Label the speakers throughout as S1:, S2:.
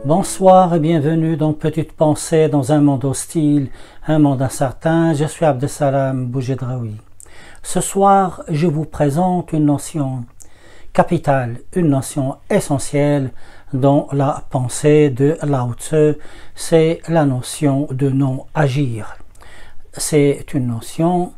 S1: Bonsoir et bienvenue dans Petite Pensée dans un monde hostile, un monde incertain. Je suis Abdesalam Boujedraoui. Ce soir, je vous présente une notion capitale, une notion essentielle dans la pensée de Lao Tzu, c'est la notion de non-agir. C'est une notion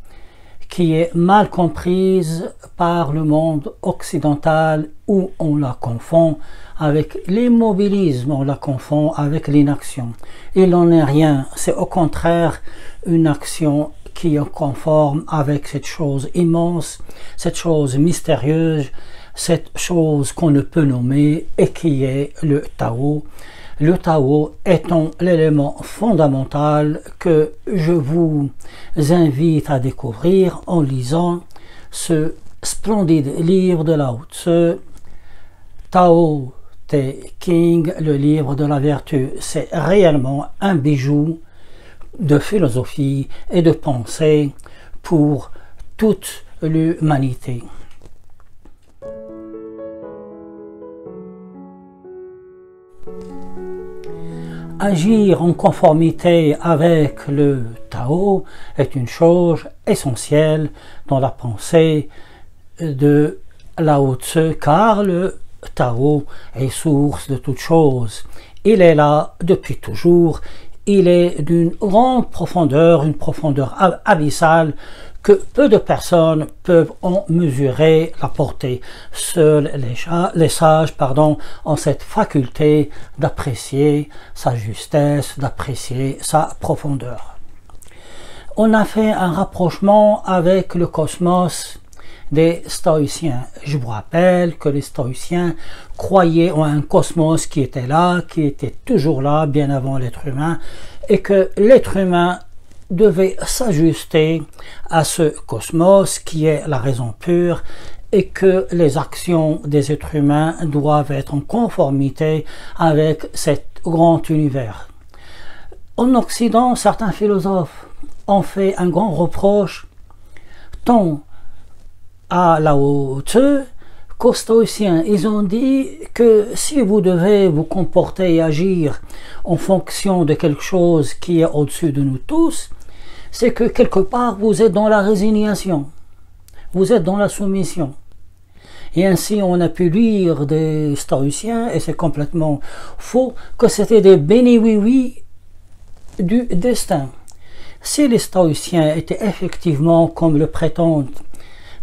S1: qui est mal comprise par le monde occidental où on la confond avec l'immobilisme, on la confond avec l'inaction. Il n'en est rien, c'est au contraire une action qui est conforme avec cette chose immense, cette chose mystérieuse, cette chose qu'on ne peut nommer et qui est le Tao. Le Tao étant l'élément fondamental que je vous invite à découvrir en lisant ce splendide livre de Lao Tzu, Tao Te King, le livre de la vertu. C'est réellement un bijou de philosophie et de pensée pour toute l'humanité. Agir en conformité avec le Tao est une chose essentielle dans la pensée de Lao Tzu, car le Tao est source de toute chose. Il est là depuis toujours, il est d'une grande profondeur, une profondeur abyssale que peu de personnes peuvent en mesurer la portée. Seuls les sages ont cette faculté d'apprécier sa justesse, d'apprécier sa profondeur. On a fait un rapprochement avec le cosmos des stoïciens. Je vous rappelle que les stoïciens croyaient en un cosmos qui était là, qui était toujours là, bien avant l'être humain, et que l'être humain devait s'ajuster à ce cosmos qui est la raison pure et que les actions des êtres humains doivent être en conformité avec cet grand univers. En Occident, certains philosophes ont fait un grand reproche tant à Lao Tzu qu'aux stoïciens. Ils ont dit que si vous devez vous comporter et agir en fonction de quelque chose qui est au-dessus de nous tous, c'est que quelque part vous êtes dans la résignation, vous êtes dans la soumission. Et ainsi on a pu lire des stoïciens, et c'est complètement faux, que c'était des béni-oui-oui du destin. Si les stoïciens étaient effectivement, comme le prétendent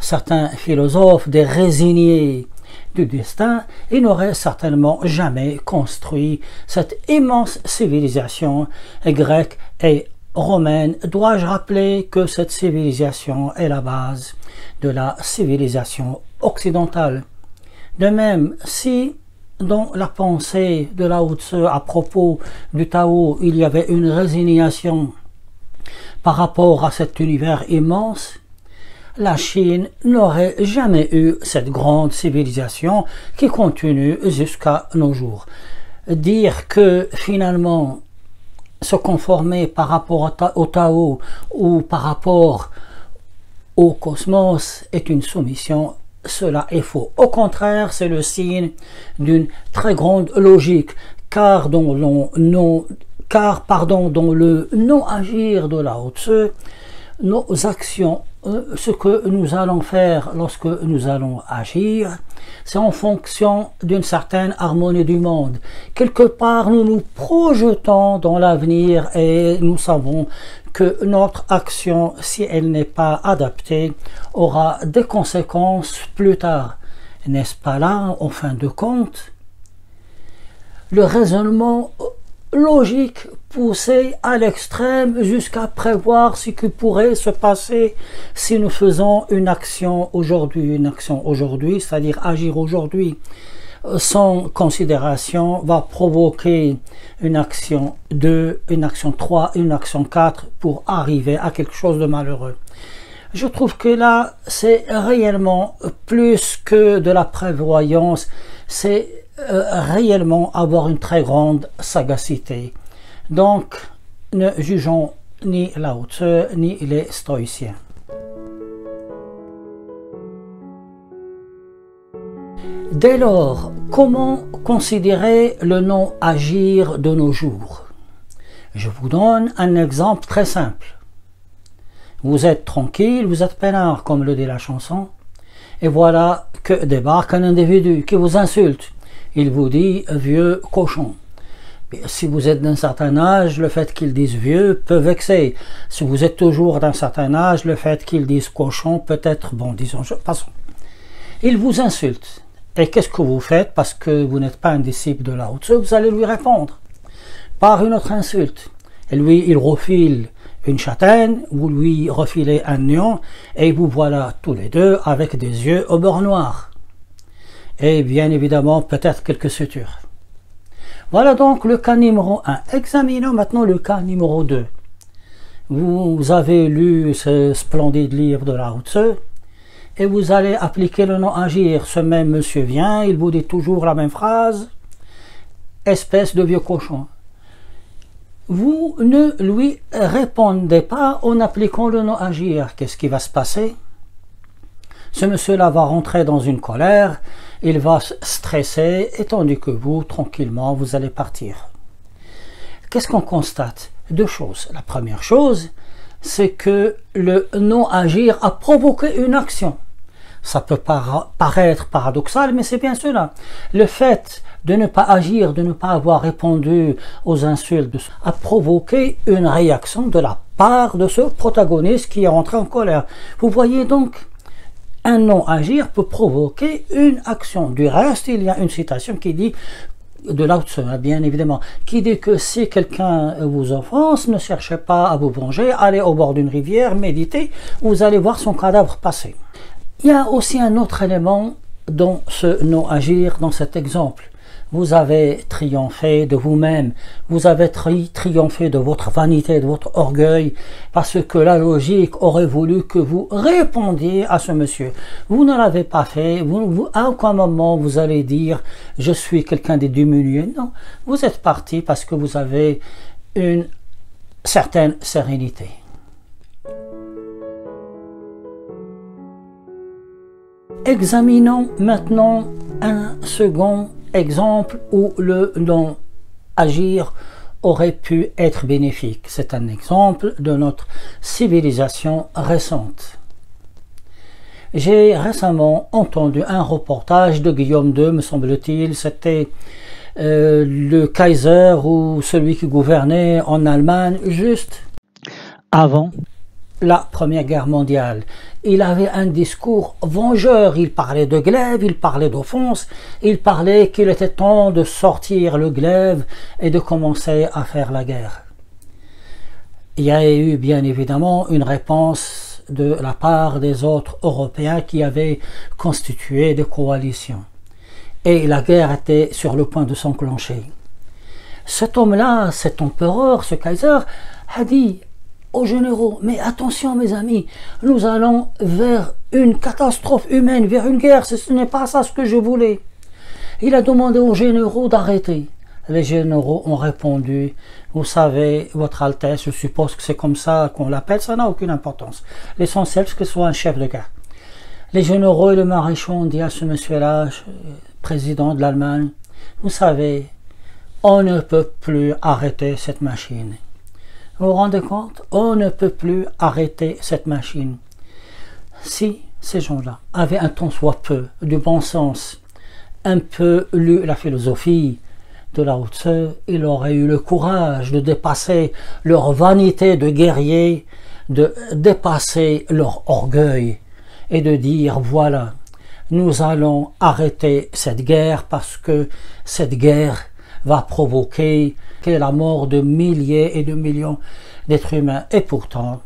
S1: certains philosophes, des résignés du destin, ils n'auraient certainement jamais construit cette immense civilisation grecque et romaine. Dois-je rappeler que cette civilisation est la base de la civilisation occidentale. De même, si dans la pensée de Lao Tzu à propos du Tao, il y avait une résignation par rapport à cet univers immense, la Chine n'aurait jamais eu cette grande civilisation qui continue jusqu'à nos jours. Dire que finalement se conformer par rapport au Tao ou par rapport au cosmos est une soumission, cela est faux. Au contraire, c'est le signe d'une très grande logique, car dans le non-agir de Lao Tzu, nos actions, ce que nous allons faire lorsque nous allons agir, c'est en fonction d'une certaine harmonie du monde. Quelque part, nous nous projetons dans l'avenir et nous savons que notre action, si elle n'est pas adaptée, aura des conséquences plus tard. N'est-ce pas là, en fin de compte, le raisonnement logique poussé à l'extrême jusqu'à prévoir ce qui pourrait se passer si nous faisons une action aujourd'hui, c'est-à-dire agir aujourd'hui sans considération va provoquer une action 2, une action 3, une action 4 pour arriver à quelque chose de malheureux. Je trouve que là, c'est réellement plus que de la prévoyance, c'est réellement avoir une très grande sagacité. Donc, ne jugeons ni Lao Tzu ni les stoïciens. Dès lors, comment considérer le nom agir de nos jours? Je vous donne un exemple très simple. Vous êtes tranquille, vous êtes peinard, comme le dit la chanson, et voilà que débarque un individu qui vous insulte. Il vous dit « vieux cochon ». Si vous êtes d'un certain âge, le fait qu'ils disent vieux peut vexer. Si vous êtes toujours d'un certain âge, le fait qu'ils disent cochon peut être bon, disons, passons. Il vous insulte. Et qu'est-ce que vous faites? Parce que vous n'êtes pas un disciple de Lao Tzu, vous allez lui répondre par une autre insulte. Et lui, il refile une châtaigne, vous lui refilez un lion, et vous voilà tous les deux avec des yeux au beurre noir. Et bien évidemment, peut-être quelques sutures. Voilà donc le cas numéro 1. Examinons maintenant le cas numéro 2. Vous avez lu ce splendide livre de Lao Tzu et vous allez appliquer le nom agir. Ce même monsieur vient, il vous dit toujours la même phrase. Espèce de vieux cochon. Vous ne lui répondez pas en appliquant le nom agir. Qu'est-ce qui va se passer? Ce monsieur-là va rentrer dans une colère, il va stresser, et tandis que vous, tranquillement, vous allez partir. Qu'est-ce qu'on constate? Deux choses. La première chose, c'est que le non-agir a provoqué une action. Ça peut paraître paradoxal, mais c'est bien cela. Le fait de ne pas agir, de ne pas avoir répondu aux insultes, a provoqué une réaction de la part de ce protagoniste qui est rentré en colère. Vous voyez donc, un non-agir peut provoquer une action. Du reste, il y a une citation qui dit, de Lao Tzu, bien évidemment, qui dit que si quelqu'un vous offense, ne cherchez pas à vous venger, allez au bord d'une rivière, méditez, vous allez voir son cadavre passer. Il y a aussi un autre élément dans ce non-agir, dans cet exemple. Vous avez triomphé de vous-même, vous avez triomphé de votre vanité, de votre orgueil, parce que la logique aurait voulu que vous répondiez à ce monsieur. Vous ne l'avez pas fait, à aucun moment vous allez dire « je suis quelqu'un de diminué ». Non, vous êtes parti parce que vous avez une certaine sérénité. Examinons maintenant un second exemple où le non-agir aurait pu être bénéfique. C'est un exemple de notre civilisation récente. J'ai récemment entendu un reportage de Guillaume II, me semble-t-il, c'était le Kaiser ou celui qui gouvernait en Allemagne juste avant la Première Guerre mondiale. Il avait un discours vengeur, il parlait de glaive, il parlait d'offense, il parlait qu'il était temps de sortir le glaive et de commencer à faire la guerre. Il y a eu bien évidemment une réponse de la part des autres Européens qui avaient constitué des coalitions. Et la guerre était sur le point de s'enclencher. Cet homme-là, cet empereur, ce Kaiser, a dit aux généraux, mais attention mes amis, nous allons vers une catastrophe humaine, vers une guerre, ce n'est pas ça ce que je voulais. Il a demandé aux généraux d'arrêter. Les généraux ont répondu, vous savez, votre Altesse, je suppose que c'est comme ça qu'on l'appelle, ça n'a aucune importance. L'essentiel, c'est que ce soit un chef de guerre. Les généraux et le maréchal ont dit à ce monsieur-là, président de l'Allemagne, vous savez, on ne peut plus arrêter cette machine. Vous vous rendez compte? On ne peut plus arrêter cette machine. Si ces gens-là avaient un tant soit peu de bon sens, un peu lu la philosophie de Lao Tzu, ils auraient eu le courage de dépasser leur vanité de guerrier, de dépasser leur orgueil et de dire voilà, nous allons arrêter cette guerre parce que cette guerre va provoquer la mort de milliers et de millions d'êtres humains. Et pourtant,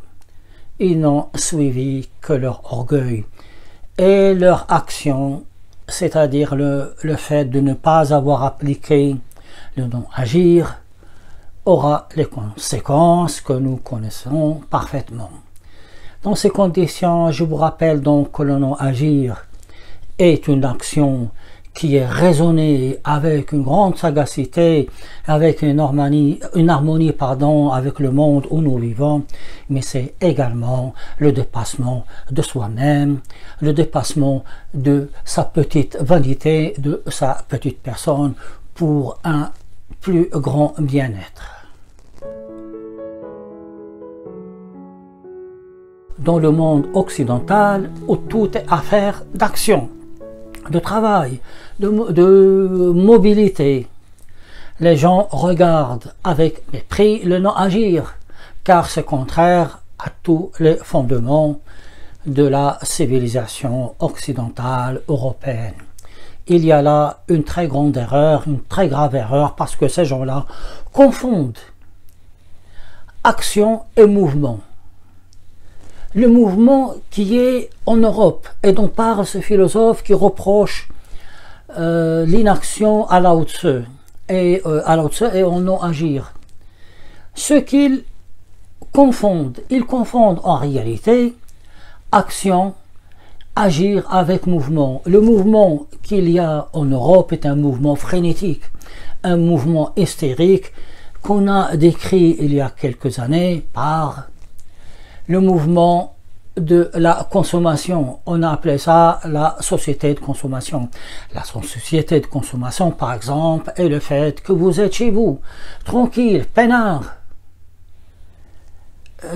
S1: ils n'ont suivi que leur orgueil. Et leur action, c'est-à-dire le fait de ne pas avoir appliqué le non-agir, aura les conséquences que nous connaissons parfaitement. Dans ces conditions, je vous rappelle donc que le non-agir est une action qui est raisonné avec une grande sagacité, avec une harmonie, avec le monde où nous vivons, mais c'est également le dépassement de soi-même, le dépassement de sa petite vanité, de sa petite personne, pour un plus grand bien-être. Dans le monde occidental, où tout est affaire d'action, de travail, de mobilité, les gens regardent avec mépris le non-agir, car c'est contraire à tous les fondements de la civilisation occidentale européenne. Il y a là une très grande erreur, une très grave erreur, parce que ces gens-là confondent action et mouvement. Le mouvement qui est en Europe et dont parle ce philosophe qui reproche l'inaction à Lao Tzu et au non-agir. Ce qu'ils confondent, ils confondent en réalité action, agir avec mouvement. Le mouvement qu'il y a en Europe est un mouvement frénétique, un mouvement hystérique qu'on a décrit il y a quelques années par le mouvement de la consommation. On a appelé ça la société de consommation. La société de consommation, par exemple, est le fait que vous êtes chez vous, tranquille, peinard,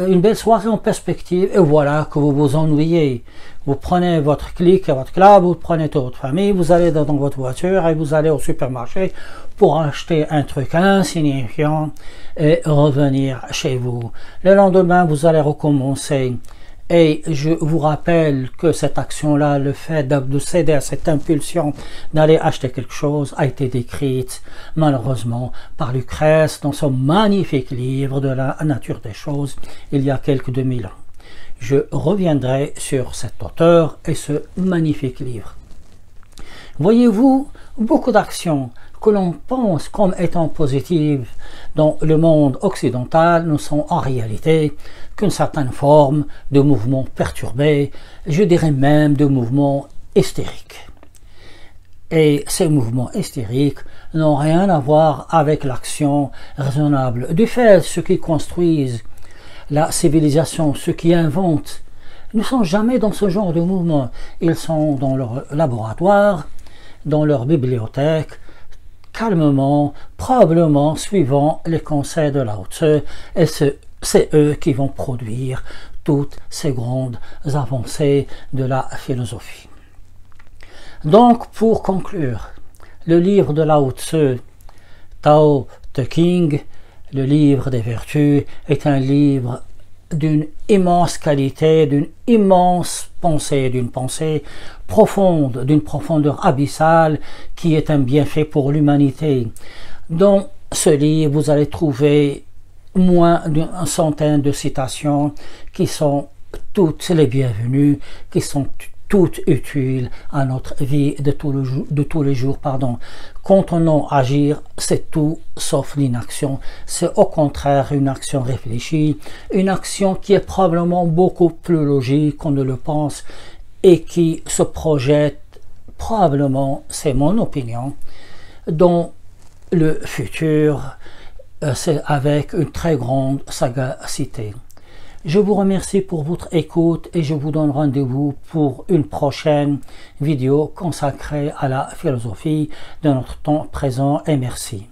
S1: une belle soirée en perspective, et voilà que vous vous ennuyez. Vous prenez votre clic et votre clave, vous prenez toute votre famille, vous allez dans votre voiture et vous allez au supermarché pour acheter un truc insignifiant et revenir chez vous. Le lendemain, vous allez recommencer. Et je vous rappelle que cette action-là, le fait de céder à cette impulsion d'aller acheter quelque chose, a été décrite malheureusement par Lucrèce dans son magnifique livre de la nature des choses il y a quelques 2000 ans. Je reviendrai sur cet auteur et ce magnifique livre. Voyez-vous, beaucoup d'actions que l'on pense comme étant positives dans le monde occidental ne sont en réalité qu'une certaine forme de mouvement perturbé, je dirais même de mouvement hystérique. Et ces mouvements hystériques n'ont rien à voir avec l'action raisonnable. Du fait, ceux qui construisent la civilisation, ceux qui inventent, ne sont jamais dans ce genre de mouvement. Ils sont dans leur laboratoire, dans leur bibliothèque, calmement, probablement suivant les conseils de Lao Tzu, et c'est eux qui vont produire toutes ces grandes avancées de la philosophie. Donc, pour conclure, le livre de Lao Tzu, Tao Te Ching, le livre des vertus, est un livre d'une immense qualité, d'une immense pensée, d'une pensée profonde, d'une profondeur abyssale qui est un bienfait pour l'humanité. Dans ce livre, vous allez trouver moins d'une centaine de citations qui sont toutes les bienvenues, qui sont toutes utiles à notre vie de tous les jours. Quand on agir, c'est tout sauf l'inaction. C'est au contraire une action réfléchie, une action qui est probablement beaucoup plus logique qu'on ne le pense et qui se projette probablement, c'est mon opinion, dans le futur, c'est avec une très grande sagacité. Je vous remercie pour votre écoute et je vous donne rendez-vous pour une prochaine vidéo consacrée à la philosophie de notre temps présent et merci.